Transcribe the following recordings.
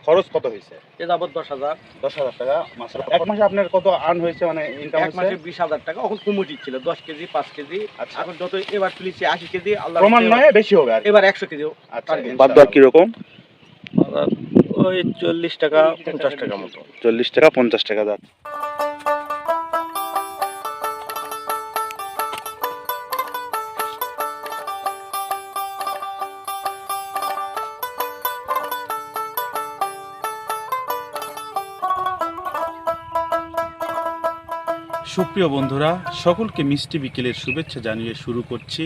খরচ কত হয়েছে? এ যাবত 10,000। 10,000 টাকা মাশাআল্লাহ। এক মাসে আপনার কত আর্ন হয়েছে, মানে ইনকাম এক মাসে হয়েছে? 20,000 টাকা। এখন কমিটি ছিল 10 কেজি 5 কেজি। আচ্ছা, এখন যত এবার তুলেছি 80 কেজি, আল্লাহ ক্রমান্বয়ে বেশি হবে আর কি। এবার 100 কেজি। আচ্ছা, বাদ দর কিরকম? বাজার ওই 40 টাকা 50 টাকা মতো। 40 টাকা 50 টাকা যাচ্ছে। সুপ্রিয় বন্ধুরা, সকলকে মিষ্টি বিকেলের শুভেচ্ছা জানিয়ে শুরু করছি।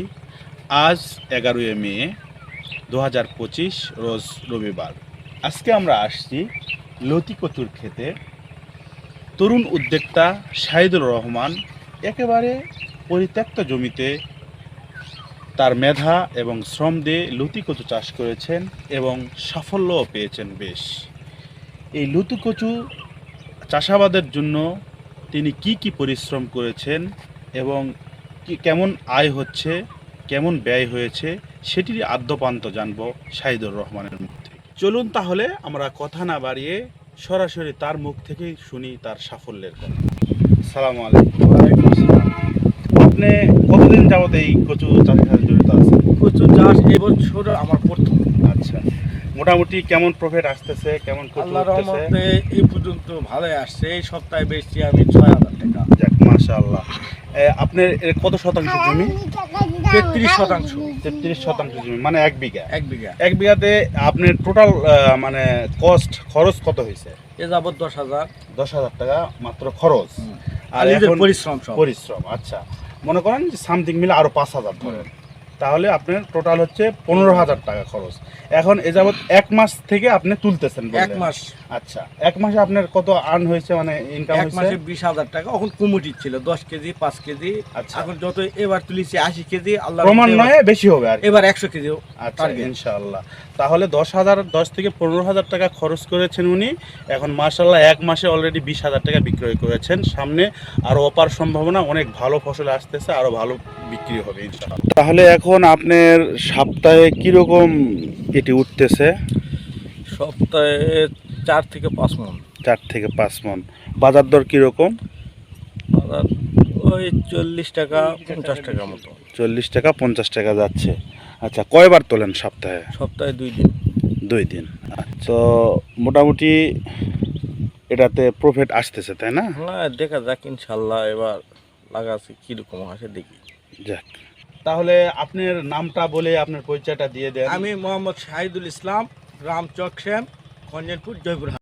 আজ 11 মে 2025 রোজ রবিবার। আজকে আমরা আসছি লতি কচুর খেতে। তরুণ উদ্যোক্তা শাহিদুর রহমান একেবারে পরিত্যক্ত জমিতে তার মেধা এবং শ্রম দিয়ে লতি কচু চাষ করেছেন এবং সাফল্যও পেয়েছেন বেশ। এই লতি কচু চাষাবাদের জন্য তিনি কি পরিশ্রম করেছেন এবং কেমন আয় হচ্ছে, কেমন ব্যয় হয়েছে, সেটির আদ্যপান্ত জানব শাহিদুর রহমানের মুখ থেকে। চলুন তাহলে আমরা কথা না বাড়িয়ে সরাসরি তার মুখ থেকেই শুনি তার সাফল্যের কথা। আসসালামু আলাইকুম। আপনি কতদিন যাবত এই কচু চাষের সাথে জড়িত আছেন? কচু চাষ এবছর আমার প্রথম। আচ্ছা, মোটামুটি কেমন প্রফিট আসতেছে, কেমন কচু আল্লাহর উঠতেছে? রহমতে এই পর্যন্ত ভালোই আসছে। এই সপ্তাহে বেচছি আমি 6,000 টাকা। যাক, মাশাআল্লাহ। আপনার কত শতাংশ জমি? 33 শতাংশ। 33 শতাংশ জমি, মানে 1 বিঘা। 1 বিঘা। 1 বিঘাতে আপনার টোটাল মানে খরচ কত হয়েছে? এ যাবত 10,000। 10,000 টাকা মাত্র খরচ। আর নিজের এখন পরিশ্রম সব। পরিশ্রম, আচ্ছা। মনে করেন যে সামথিং মিলে আরো 5,000 ধরেন, তাহলে আপনার টোটাল হচ্ছে 15,000 টাকা খরচ। এখন এ যাবত 1 মাস থেকে আপনি তুলতেছেন বললেন? 1 মাস। আচ্ছা, 1 মাসে আপনার কত আর্ন হয়েছে, মানে ইনকাম 1 হয়েছে? মাসে 20,000 টাকা। এখন কমিটি ছিল 10 কেজি 5 কেজি। আচ্ছা, এখন যত এবার তুলেছি 80 কেজি, আল্লাহ ক্রমান্বয়ে বেশি হবে আর কি। এবার 100 কেজি। আচ্ছা, ইনশাআল্লাহ। তাহলে 10 থেকে 15,000 টাকা খরচ করেছেন উনি। এখন মাশাআল্লাহ 1 মাসে অলরেডি 20,000 টাকা বিক্রয় করেছেন। সামনে আরো অপার সম্ভাবনা, অনেক ভালো ফসল আসতেছে, আরো ভালো বিক্রি হবে ইনশাআল্লাহ। তাহলে এখন আপনার সপ্তাহে কিরকম এটি উঠতেছে? সপ্তাহে 4 থেকে 5 মণ। 4 থেকে 5 মণ। বাজার দর কিরকম? বাজার ওই 40 টাকা 50 টাকা মতো। 40 টাকা 50 টাকা যাচ্ছে। আচ্ছা, কয়বার তোলেন সপ্তাহে? সপ্তাহে 2 দিন। 2 দিন। তো মোটামুটি এটাতে প্রফিট আসতেছে, তাই না? হ্যাঁ, দেখা যাক ইনশাল্লাহ। এবার লাগাচ্ছি কিরকম আসে দেখি। যাক, তাহলে আপনার নামটা বলে আপনার পরিচয়টা দিয়ে দেন। আমি মোহাম্মদ শাহিদুল ইসলাম, গ্রাম চকশ্যাম, খঞ্জনপুর, জয়পুরহাট।